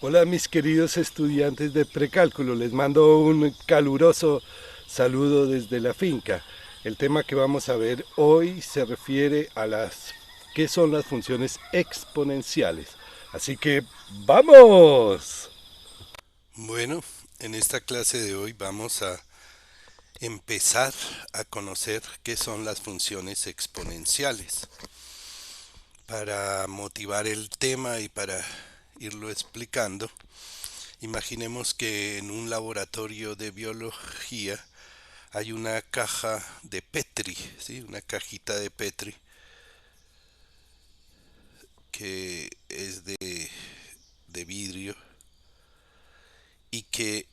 Hola mis queridos estudiantes de precálculo, les mando un caluroso saludo desde la finca. El tema que vamos a ver hoy se refiere a qué son las funciones exponenciales. Así que ¡vamos! Bueno, en esta clase de hoy vamos a empezar a conocer qué son las funciones exponenciales. Para motivar el tema y para irlo explicando, imaginemos que en un laboratorio de biología hay una caja de Petri, ¿sí? Una cajita de Petri que es de vidrio y que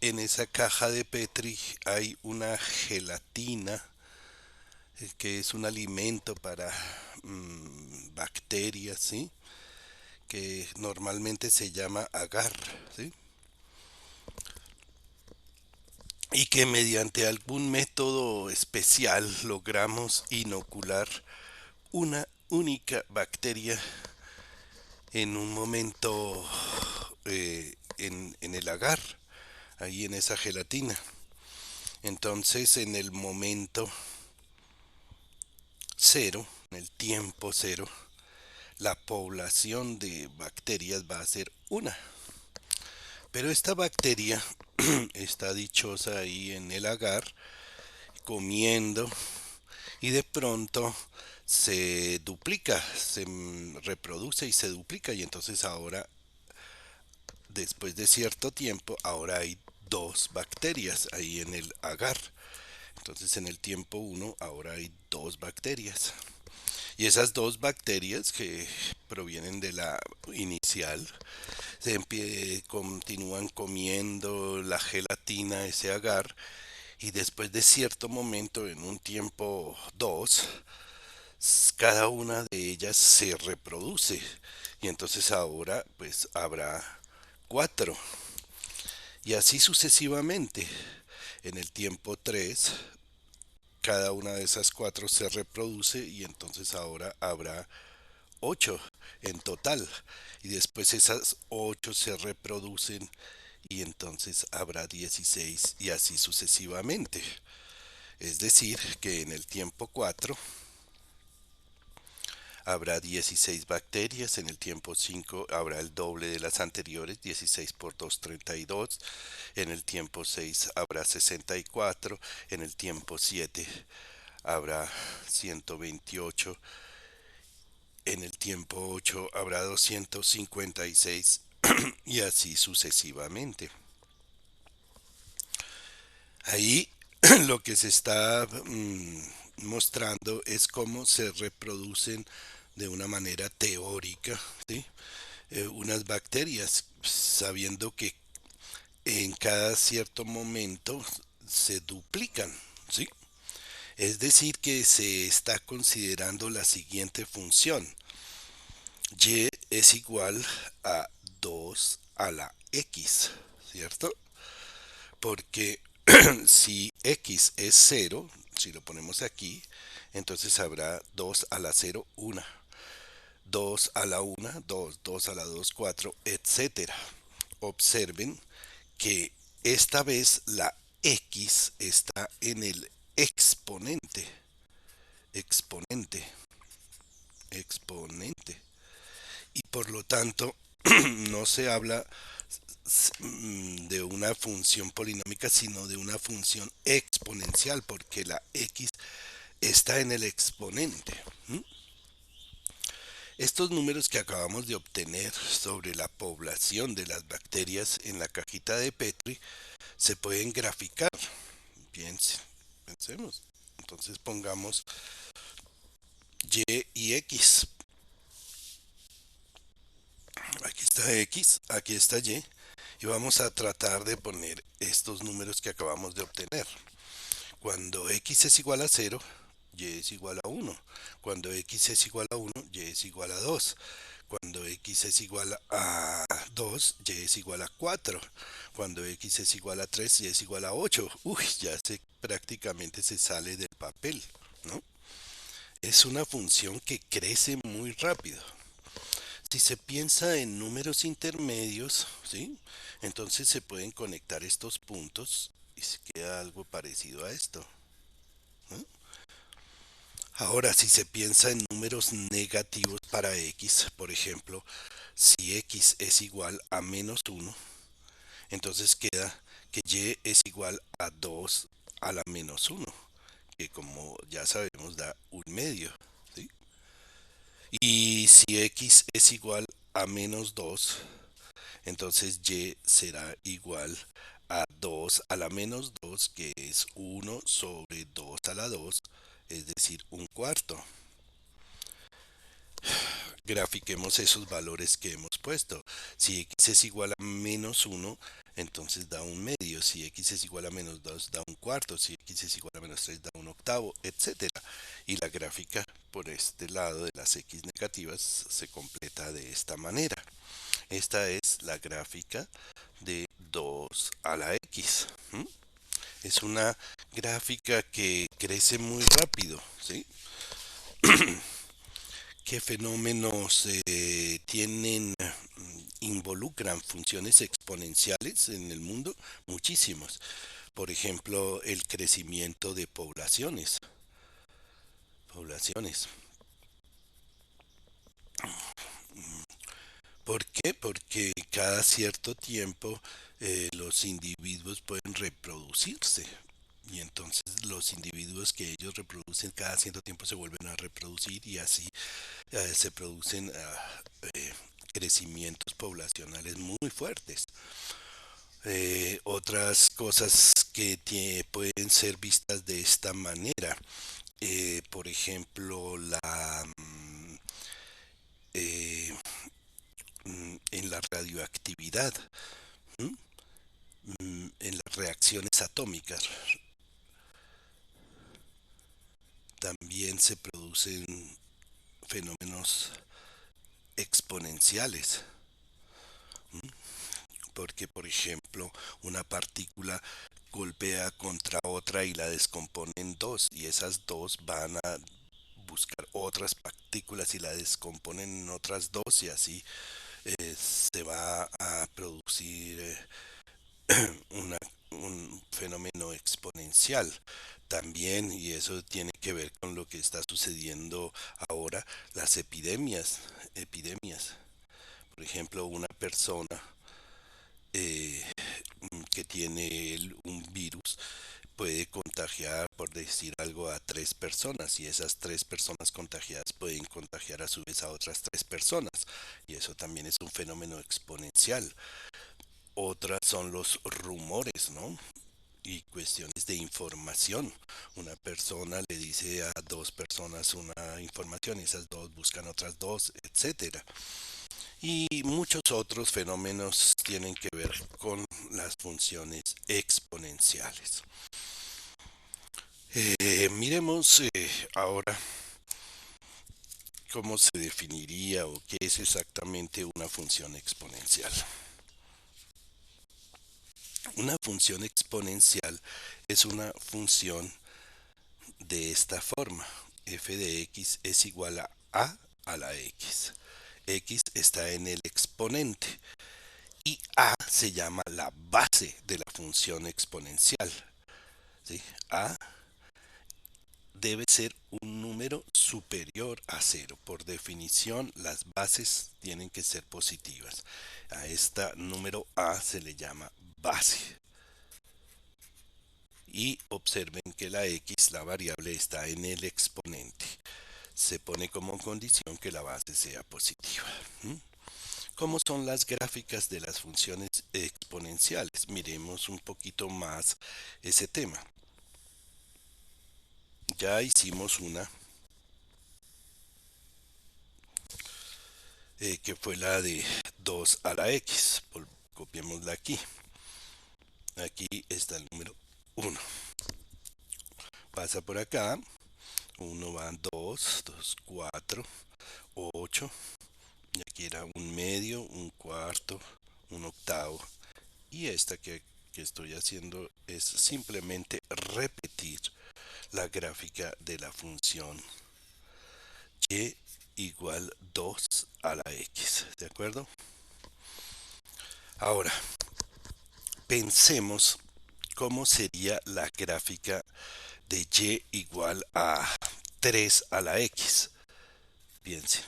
en esa caja de Petri hay una gelatina que es un alimento para bacterias, ¿sí? Que normalmente se llama agar, ¿sí? Y que mediante algún método especial logramos inocular una única bacteria en un momento en el agar, ahí en esa gelatina. Entonces en el momento cero, en el tiempo cero, la población de bacterias va a ser una. Pero esta bacteria está dichosa ahí en el agar, comiendo, y de pronto se duplica, se reproduce y se duplica, y entonces ahora, después de cierto tiempo, ahora hay dos bacterias ahí en el agar. Entonces en el tiempo uno ahora hay dos bacterias. Y esas dos bacterias que provienen de la inicial continúan comiendo la gelatina, ese agar, y después de cierto momento, en un tiempo 2, cada una de ellas se reproduce. Y entonces ahora pues habrá 4. Y así sucesivamente. En el tiempo 3 cada una de esas 4 se reproduce y entonces ahora habrá 8 en total. Y después esas 8 se reproducen y entonces habrá 16 y así sucesivamente. Es decir, que en el tiempo 4 habrá 16 bacterias, en el tiempo 5 habrá el doble de las anteriores, 16 por 2, 32, en el tiempo 6 habrá 64, en el tiempo 7 habrá 128, en el tiempo 8 habrá 256 y así sucesivamente. Ahí lo que se está mostrando es cómo se reproducen de una manera teórica, ¿sí? Unas bacterias, sabiendo que en cada cierto momento se duplican, ¿sí? Es decir, que se está considerando la siguiente función. Y es igual a 2 a la x, ¿cierto? Porque si x es cero, si lo ponemos aquí, entonces habrá 2 a la cero, 1. 2 a la 1, 2, 2 a la 2, 4, etcétera. Observen que esta vez la x está en el exponente, exponente, exponente. Y por lo tanto no se habla de una función polinómica, sino de una función exponencial, porque la x está en el exponente. Estos números que acabamos de obtener sobre la población de las bacterias en la cajita de Petri se pueden graficar. Piensen, pensemos. Entonces pongamos y y x. Aquí está x, aquí está y. Y vamos a tratar de poner estos números que acabamos de obtener. Cuando x es igual a cero, y es igual a uno. Cuando x es igual a uno, y es igual a 2. Cuando x es igual a 2, y es igual a 4. Cuando x es igual a 3, y es igual a 8. Uy, prácticamente se sale del papel, ¿no? Es una función que crece muy rápido. Si se piensa en números intermedios, ¿sí? Entonces se pueden conectar estos puntos y se queda algo parecido a esto, ¿no? Ahora, si se piensa en números negativos para x, por ejemplo, si x es igual a -1, entonces queda que y es igual a 2 a la -1, que como ya sabemos da un medio, ¿sí? Y si x es igual a -2, entonces y será igual a 2 a la -2, que es 1/2 a la 2, es decir, un cuarto. Grafiquemos esos valores que hemos puesto. Si x es igual a -1, entonces da un medio. Si x es igual a -2, da un cuarto. Si x es igual a -3, da un octavo, etcétera. Y la gráfica por este lado de las x negativas se completa de esta manera. Esta es la gráfica de 2 a la x. ¿M? Es una gráfica que crece muy rápido, ¿sí? ¿Qué fenómenos involucran funciones exponenciales en el mundo? Muchísimos. Por ejemplo, el crecimiento de poblaciones. Poblaciones. ¿Por qué? Porque cada cierto tiempo los individuos pueden reproducirse. Y entonces los individuos que ellos reproducen cada cierto tiempo se vuelven a reproducir y así se producen crecimientos poblacionales muy fuertes. Otras cosas que pueden ser vistas de esta manera, por ejemplo, eh, en la radioactividad, ¿m? En las reacciones atómicas, también se producen fenómenos exponenciales. ¿M? Porque, por ejemplo, una partícula golpea contra otra y la descompone en dos, y esas dos van a buscar otras partículas y la descomponen en otras dos, y así se va a producir una- un fenómeno exponencial también, y eso tiene que ver con lo que está sucediendo ahora, las epidemias. Por ejemplo, una persona eh, que tiene un virus puede contagiar, por decir algo, a tres personas, y esas tres personas contagiadas pueden contagiar a su vez a otras tres personas, y eso también es un fenómeno exponencial. Otras son los rumores, ¿no? Y cuestiones de información. Una persona le dice a dos personas una información y esas dos buscan otras dos, etcétera. Y muchos otros fenómenos tienen que ver con las funciones exponenciales. Miremos ahora cómo se definiría o qué es exactamente una función exponencial. Una función exponencial es una función de esta forma. F de x es igual a la x. X está en el exponente y a se llama la base de la función exponencial, ¿sí? A debe ser un número superior a cero. Por definición, las bases tienen que ser positivas. A este número a se le llama base. Y observen que la x, la variable, está en el exponente. Se pone como condición que la base sea positiva. ¿Mm? ¿Cómo son las gráficas de las funciones exponenciales? Miremos un poquito más ese tema. Ya hicimos una que fue la de 2 a la x. Copiémosla aquí. Aquí está el número 1. Pasa por acá. 1 van 2, 2, 4, 8. Y aquí era un medio, un cuarto, un octavo. Y esta que estoy haciendo es simplemente repetir la gráfica de la función y igual 2 a la x, ¿de acuerdo? Ahora, pensemos cómo sería la gráfica de y igual a 3 a la x. Piensen,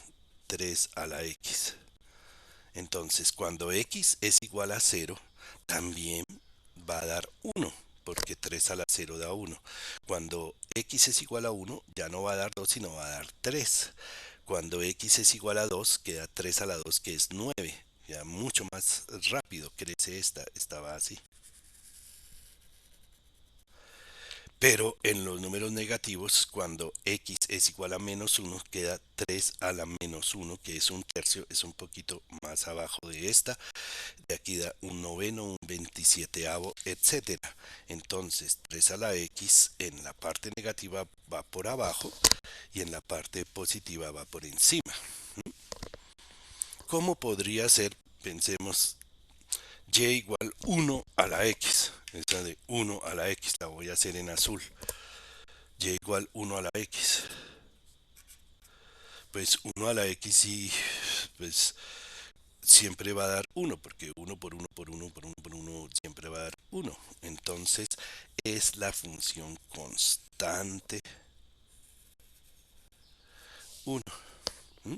3 a la x. Entonces, cuando x es igual a 0, también va a dar 1, porque 3 a la 0 da 1. Cuando x es igual a 1, ya no va a dar 2, sino va a dar 3. Cuando x es igual a 2, queda 3 a la 2, que es 9. Ya mucho más rápido crece esta base. Pero en los números negativos, cuando x es igual a menos 1, queda 3 a la menos 1, que es un tercio, es un poquito más abajo de esta. De aquí da un noveno, un 27avo, etcétera. Entonces, 3 a la x en la parte negativa va por abajo y en la parte positiva va por encima. ¿Cómo podría ser? Pensemos y igual 1 a la x. Esta de 1 a la x la voy a hacer en azul. Y igual 1 a la x. Pues 1 a la x y pues siempre va a dar 1, porque 1 por 1 por 1 por 1 por 1 siempre va a dar 1. Entonces es la función constante 1. ¿Mm?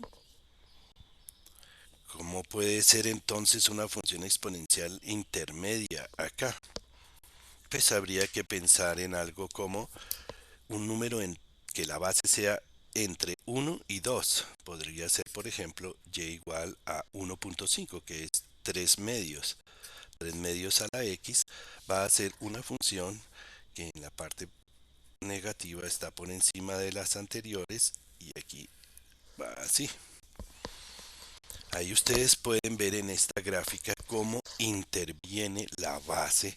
¿Cómo puede ser entonces una función exponencial intermedia acá? Pues habría que pensar en algo como un número en que la base sea entre 1 y 2. Podría ser, por ejemplo, y igual a 1.5, que es 3 medios. 3 medios a la x va a ser una función que en la parte negativa está por encima de las anteriores y aquí va así. Ahí ustedes pueden ver en esta gráfica cómo interviene la base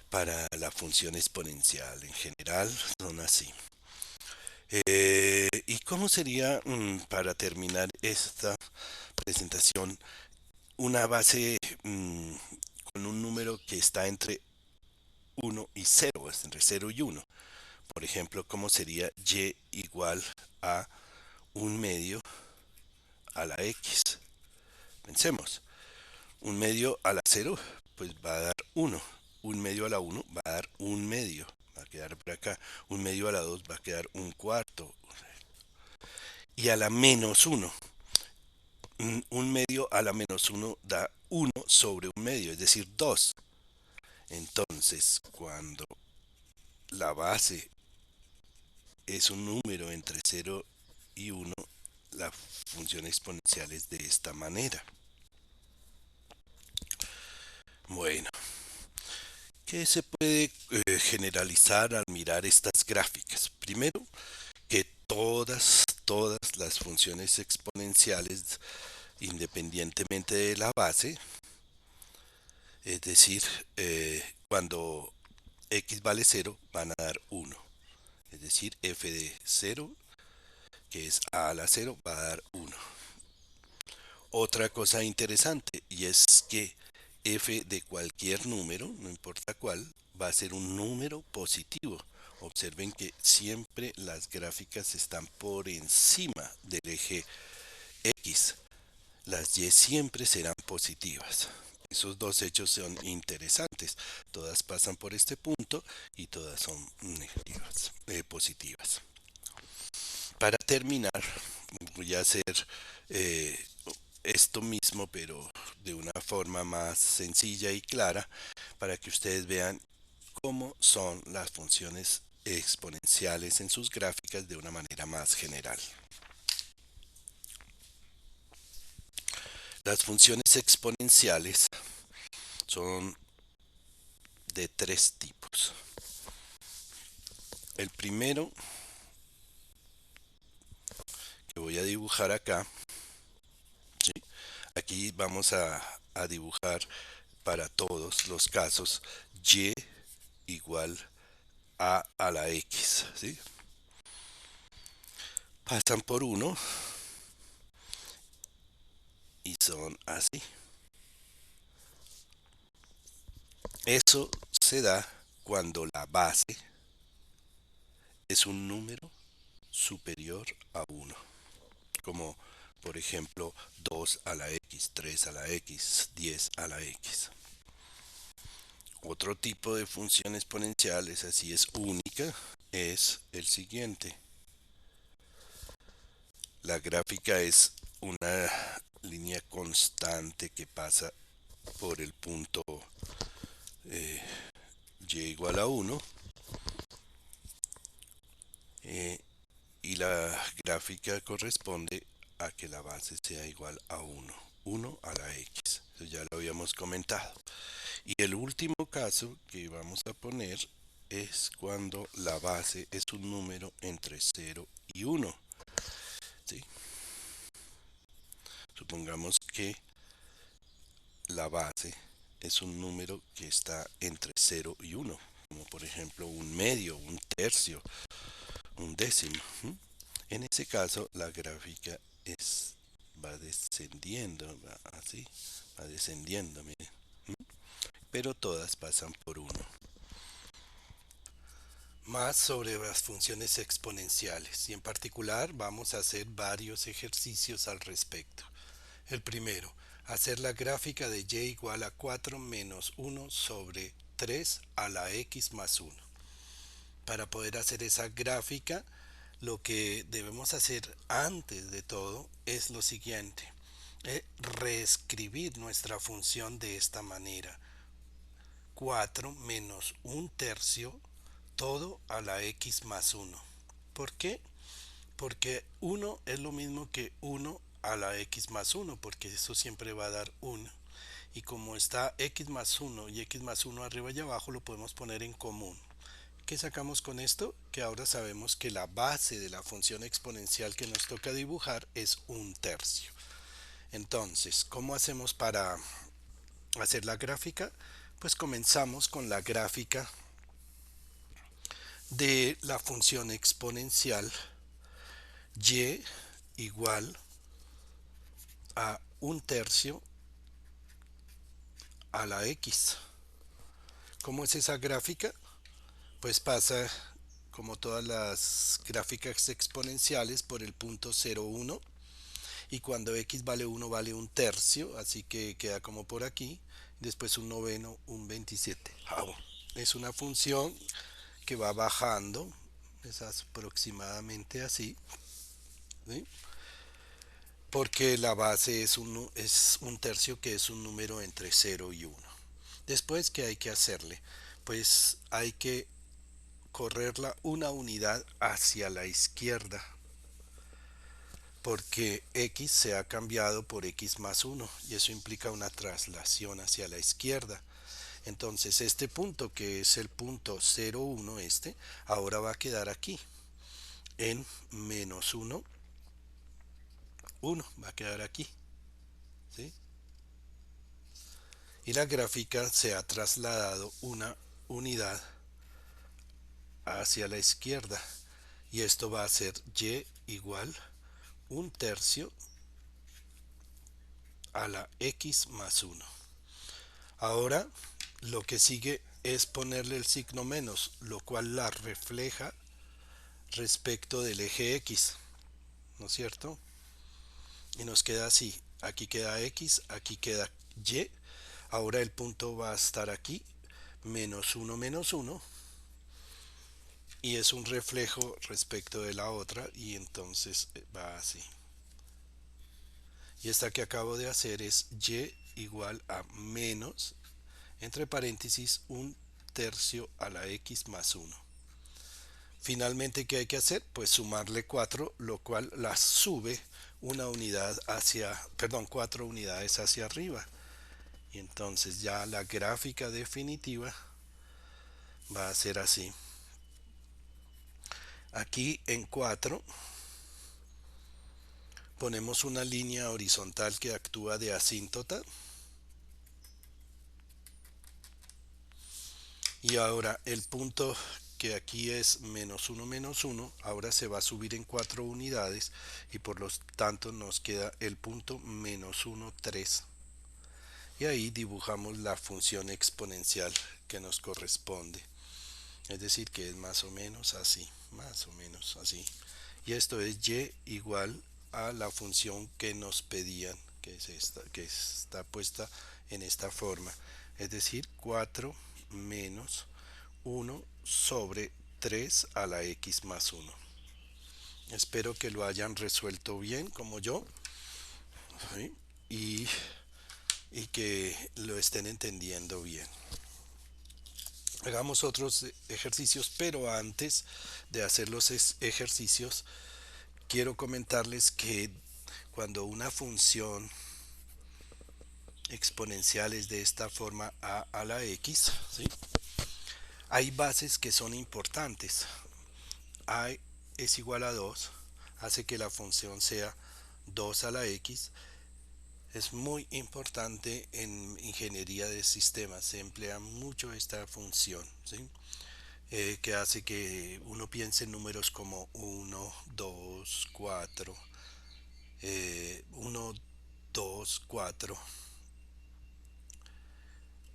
para la función exponencial. En general son así. ¿Y cómo sería, para terminar esta presentación, una base con un número que está entre 1 y 0, es entre 0 y 1? Por ejemplo, ¿cómo sería y igual a un medio a la x? Pensemos, un medio a la 0 pues va a dar 1. Un medio a la 1 va a dar un medio, va a quedar por acá. Un medio a la 2 va a quedar un cuarto. Y a la menos 1, un medio a la menos 1 da 1 sobre un medio, es decir, 2. Entonces, cuando la base es un número entre 0 y 1, la función exponencial es de esta manera. Bueno, ¿qué se puede generalizar al mirar estas gráficas? Primero, que todas las funciones exponenciales, independientemente de la base, es decir, cuando x vale 0, van a dar 1. Es decir, f de 0, que es a la 0, va a dar 1. Otra cosa interesante, y es que f de cualquier número, no importa cuál, va a ser un número positivo. Observen que siempre las gráficas están por encima del eje x. Las y siempre serán positivas. Esos dos hechos son interesantes. Todas pasan por este punto y todas son negativas, positivas. Para terminar, voy a hacer eh, esto mismo, pero de una forma más sencilla y clara, para que ustedes vean cómo son las funciones exponenciales en sus gráficas de una manera más general. Las funciones exponenciales son de tres tipos. El primero que voy a dibujar acá, ¿sí? Aquí vamos a dibujar para todos los casos y igual a la x, ¿sí? Pasan por uno y son así. Eso se da cuando la base es un número superior a uno. como por ejemplo 2 a la x, 3 a la x, 10 a la x. Otro tipo de función exponencial, esa sí es única, es el siguiente. La gráfica es una línea constante que pasa por el punto eh, y igual a 1 eh, y la gráfica corresponde a que la base sea igual a 1 a la x. Eso ya lo habíamos comentado. Y el último caso que vamos a poner es cuando la base es un número entre 0 y 1. ¿Sí? Supongamos que la base es un número que está entre 0 y 1, como por ejemplo un medio, un tercio, un décimo. En ese caso la gráfica va descendiendo, va así, va descendiendo, miren. Pero todas pasan por 1. Más sobre las funciones exponenciales y en particular vamos a hacer varios ejercicios al respecto. El primero, hacer la gráfica de y igual a 4 menos 1 sobre 3 a la x más 1. Para poder hacer esa gráfica, lo que debemos hacer antes de todo es lo siguiente: reescribir nuestra función de esta manera: 4 menos un tercio todo a la x más 1. ¿Por qué? Porque 1 es lo mismo que 1 a la x más 1, porque eso siempre va a dar 1. Y como está x más 1 y x más 1 arriba y abajo, lo podemos poner en común. ¿Qué sacamos con esto? Que ahora sabemos que la base de la función exponencial que nos toca dibujar es un tercio. Entonces, ¿cómo hacemos para hacer la gráfica? Pues comenzamos con la gráfica de la función exponencial y igual a un tercio a la x. ¿Cómo es esa gráfica? Pues pasa como todas las gráficas exponenciales por el punto 0,1 y cuando x vale 1 vale un tercio, así que queda como por aquí, después un noveno, un 27. Es una función que va bajando, es aproximadamente así, ¿sí? Porque la base es un tercio, que es un número entre 0 y 1. Después, ¿qué hay que hacerle? Pues hay que correrla una unidad hacia la izquierda, porque x se ha cambiado por x más 1 y eso implica una traslación hacia la izquierda. Entonces este punto, que es el punto 0,1, ahora va a quedar aquí en menos 1, 1 va a quedar aquí, ¿sí? Y la gráfica se ha trasladado una unidad hacia la izquierda y esto va a ser y igual un tercio a la x más 1. Ahora lo que sigue es ponerle el signo menos, lo cual la refleja respecto del eje x, ¿no es cierto? Y nos queda así: aquí queda x, aquí queda y. Ahora el punto va a estar aquí, menos 1 menos 1, y es un reflejo respecto de la otra, y entonces va así. Y esta que acabo de hacer es y igual a menos, entre paréntesis, un tercio a la x más 1. Finalmente, ¿qué hay que hacer? Pues sumarle 4, lo cual la sube una unidad hacia, perdón, 4 unidades hacia arriba. Y entonces ya la gráfica definitiva va a ser así. Aquí en 4 ponemos una línea horizontal que actúa de asíntota. Y ahora el punto que aquí es menos 1, ahora se va a subir en 4 unidades y por lo tanto nos queda el punto menos 1, 3. Y ahí dibujamos la función exponencial que nos corresponde. Es decir, que es más o menos así, más o menos así. Y esto es y igual a la función que nos pedían, que es esta, que está puesta en esta forma, es decir, 4 menos 1 sobre 3 a la x más 1. Espero que lo hayan resuelto bien como yo, ¿sí? y, y que lo estén entendiendo bien. Hagamos otros ejercicios, pero antes de hacer los ejercicios, quiero comentarles que cuando una función exponencial es de esta forma a la x, ¿sí? Hay bases que son importantes. A es igual a 2, hace que la función sea 2 a la x. Es muy importante en ingeniería de sistemas, se emplea mucho esta función, ¿sí? Que hace que uno piense en números como 1, 2, 4, 1, 2, 4,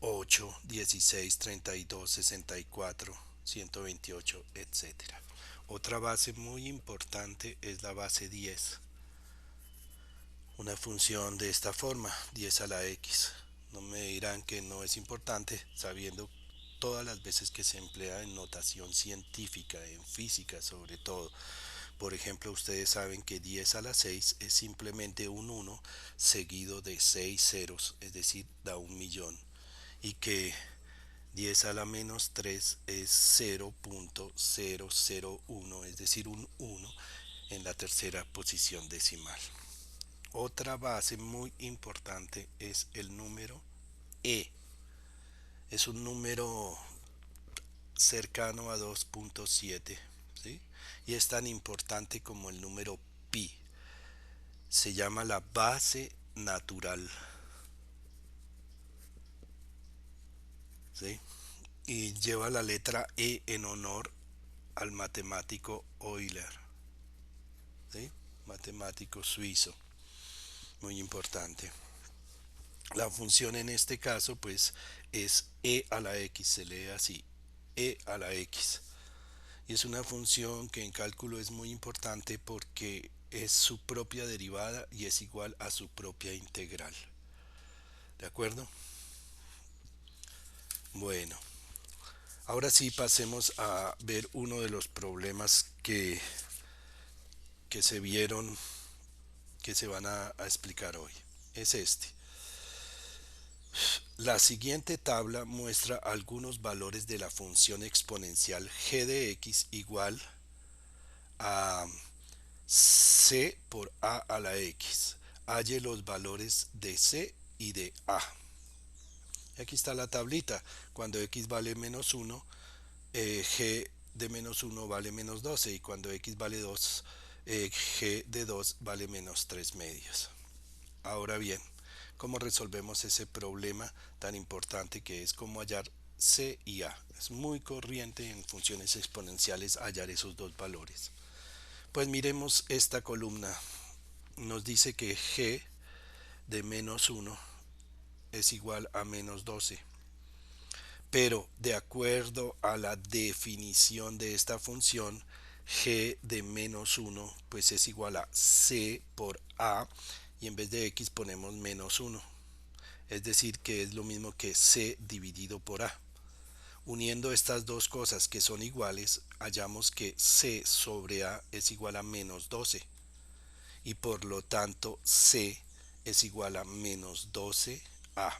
8, 16, 32, 64, 128, etcétera. Otra base muy importante es la base 10. Una función de esta forma, 10 a la x. No me dirán que no es importante, sabiendo todas las veces que se emplea en notación científica, en física sobre todo. Por ejemplo, ustedes saben que 10 a la 6 es simplemente un 1 seguido de 6 ceros, es decir, da un millón. Y que 10 a la menos 3 es 0.001, es decir, un 1 en la tercera posición decimal. Otra base muy importante es el número e. Es un número cercano a 2.7, ¿sí? Y es tan importante como el número pi. Se llama la base natural, ¿sí? Y lleva la letra e en honor al matemático Euler, ¿sí? Matemático suizo, muy importante. La función en este caso pues es e a la x, se lee así, e a la x. Y es una función que en cálculo es muy importante porque es su propia derivada y es igual a su propia integral. ¿De acuerdo? Bueno, ahora sí pasemos a ver uno de los problemas que se vieron, que se van a explicar hoy. Es este. La siguiente tabla muestra algunos valores de la función exponencial g de x igual a c por a la x. Halle los valores de c y de a. Aquí está la tablita. Cuando x vale menos 1, g de menos 1 vale menos 12, y cuando x vale 2, g de 2 vale menos 3 medios. Ahora bien, ¿cómo resolvemos ese problema tan importante que es cómo hallar c y a? Es muy corriente en funciones exponenciales hallar esos dos valores. Pues miremos esta columna. Nos dice que g de menos 1 es igual a menos 12. Pero de acuerdo a la definición de esta función, g de menos 1 pues es igual a c por a, y en vez de x ponemos menos 1. Es decir, que es lo mismo que c dividido por a. Uniendo estas dos cosas que son iguales, hallamos que c sobre a es igual a menos 12. Y por lo tanto c es igual a menos 12a.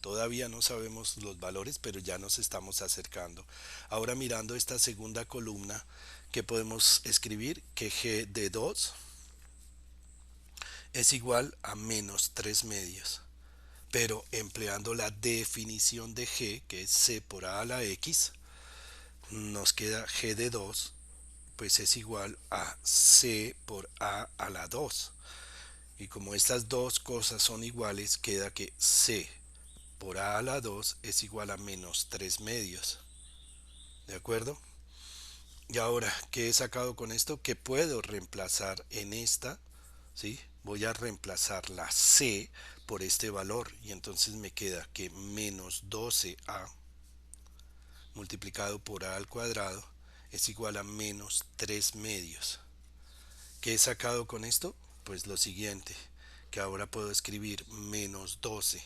Todavía no sabemos los valores, pero ya nos estamos acercando. Ahora mirando esta segunda columna, que podemos escribir que g de 2 es igual a menos 3 medios. Pero empleando la definición de g, que es c por a la x, nos queda g de 2 pues es igual a c por a la 2. Y como estas dos cosas son iguales, queda que c por a la 2 es igual a menos 3 medios. ¿De acuerdo? Y ahora, ¿qué he sacado con esto? Que puedo reemplazar en esta, ¿sí? Voy a reemplazar la c por este valor, y entonces me queda que menos 12a multiplicado por a al cuadrado es igual a menos 3 medios. ¿Qué he sacado con esto? Pues lo siguiente, que ahora puedo escribir menos 12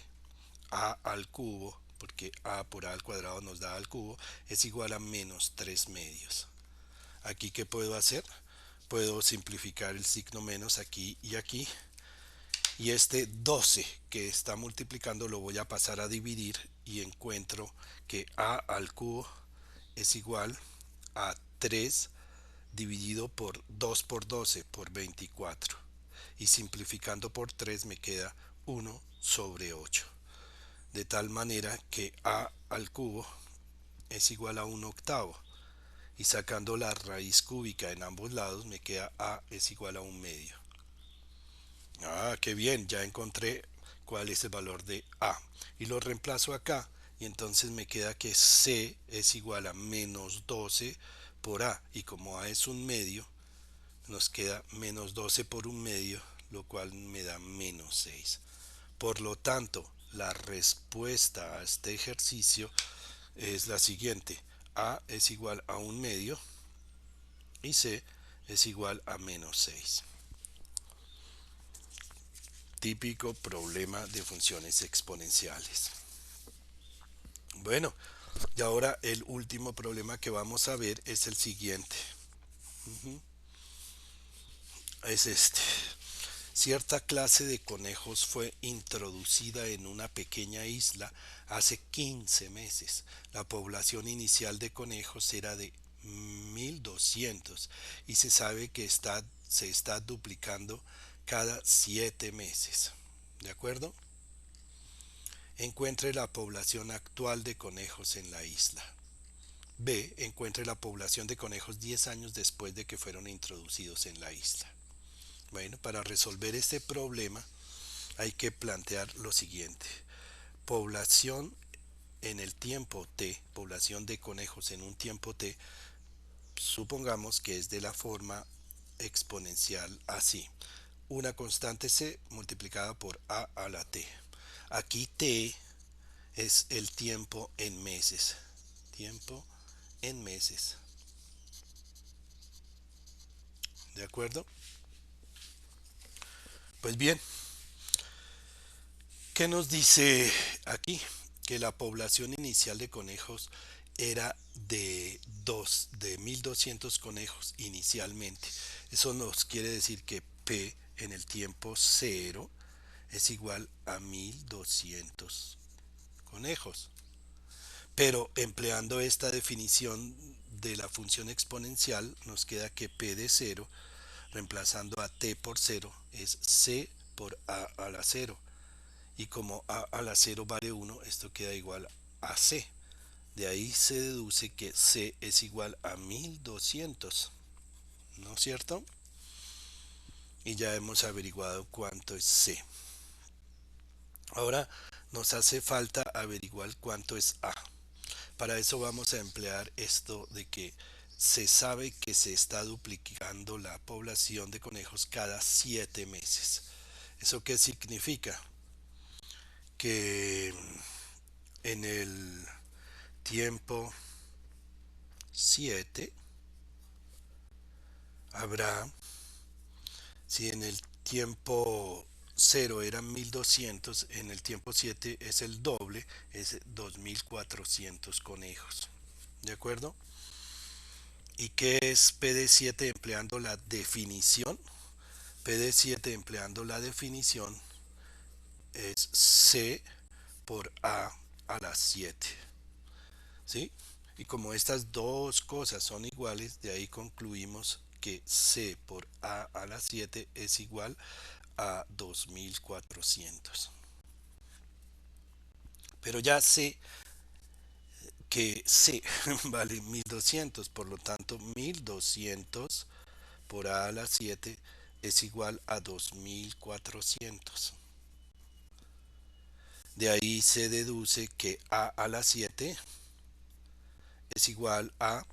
a al cubo, porque a por a al cuadrado nos da al cubo, es igual a menos 3 medios. Aquí, ¿qué puedo hacer? Puedo simplificar el signo menos aquí y aquí. Y este 12 que está multiplicando lo voy a pasar a dividir y encuentro que a al cubo es igual a 3 dividido por 2 por 12 por 24. Y simplificando por 3 me queda 1/8. De tal manera que a al cubo es igual a 1/8. Y sacando la raíz cúbica en ambos lados me queda a es igual a 1 medio. Ah, qué bien, ya encontré cuál es el valor de a. Y lo reemplazo acá y entonces me queda que c es igual a menos 12 por a. Y como a es 1 medio, nos queda menos 12 por 1 medio, lo cual me da menos 6. Por lo tanto, la respuesta a este ejercicio es la siguiente. A es igual a 1 medio y C es igual a menos 6. Típico problema de funciones exponenciales. Bueno, y ahora el último problema que vamos a ver es el siguiente. Es este. Cierta clase de conejos fue introducida en una pequeña isla hace 15 meses. La población inicial de conejos era de 1200 y se sabe que se está duplicando cada 7 meses. ¿De acuerdo? Encuentre la población actual de conejos en la isla. B. Encuentre la población de conejos 10 años después de que fueron introducidos en la isla. Bueno, para resolver este problema hay que plantear lo siguiente. Población en el tiempo t, población de conejos en un tiempo t, supongamos que es de la forma exponencial así. Una constante c multiplicada por a a la t. Aquí t es el tiempo en meses. Tiempo en meses. ¿De acuerdo? Pues bien, ¿qué nos dice aquí? Que la población inicial de conejos era de 1200 conejos inicialmente. Eso nos quiere decir que P en el tiempo cero es igual a 1200 conejos. Pero empleando esta definición de la función exponencial, nos queda que P de cero, reemplazando a T por cero, es C por A a la cero. Y como a a la cero vale 1, esto queda igual a C. De ahí se deduce que C es igual a 1200, ¿no es cierto? Y ya hemos averiguado cuánto es C. Ahora nos hace falta averiguar cuánto es A. Para eso vamos a emplear esto de que se sabe que se está duplicando la población de conejos cada 7 meses. ¿Eso qué significa? Que en el tiempo 7 habrá, si en el tiempo cero eran 1200, en el tiempo 7 es el doble, es 2400 conejos. ¿De acuerdo? ¿Y qué es P de 7 empleando la definición? P de 7 empleando la definición es C por a la 7. ¿Sí? Y como estas dos cosas son iguales, de ahí concluimos que C por a la 7 es igual a 2400. Pero ya sé que C vale 1200, por lo tanto 1200 por a la 7 es igual a 2400. De ahí se deduce que a la 7 es igual a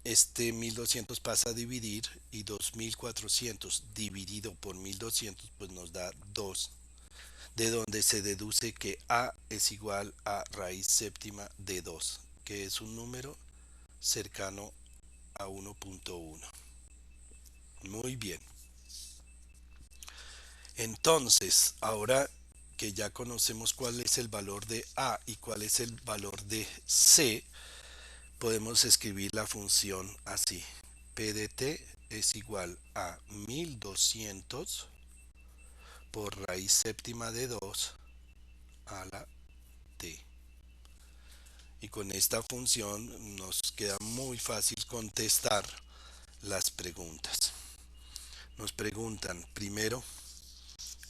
este 1200 pasa a dividir y 2400 dividido por 1200 pues nos da 2, de donde se deduce que a es igual a raíz séptima de 2, que es un número cercano a 1.1. Muy bien. Entonces, ahora que ya conocemos cuál es el valor de A y cuál es el valor de C, podemos escribir la función así. P de t es igual a 1200 por raíz séptima de 2 a la t. Y con esta función nos queda muy fácil contestar las preguntas. Nos preguntan primero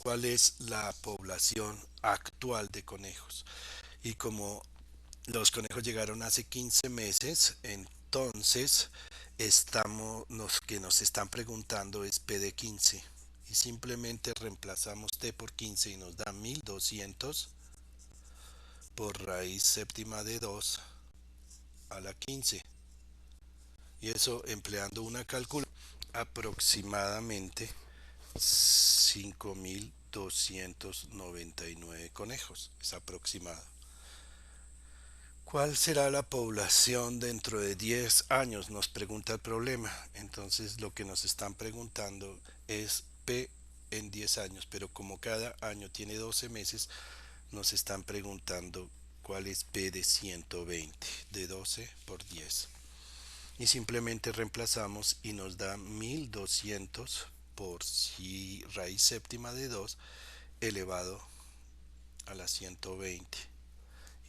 cuál es la población actual de conejos. Y como los conejos llegaron hace 15 meses, entonces los que nos están preguntando es P de 15. Y simplemente reemplazamos T por 15 y nos da 1200 por raíz séptima de 2 a la 15. Y eso empleando una calculadora aproximadamente 5299 conejos. Es aproximado. ¿Cuál será la población dentro de 10 años? Nos pregunta el problema. Entonces lo que nos están preguntando es P en 10 años, pero como cada año tiene 12 meses, nos están preguntando cuál es P de 120, de 12 por 10. Y simplemente reemplazamos y nos da 1200 por si raíz séptima de 2 elevado a la 120.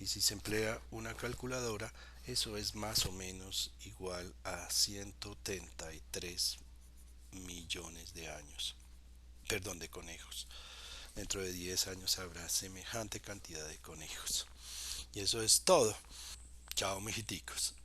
Y si se emplea una calculadora, eso es más o menos igual a 133 millones de años, perdón, de conejos. Dentro de 10 años habrá semejante cantidad de conejos. Y eso es todo. Chao, mijiticos.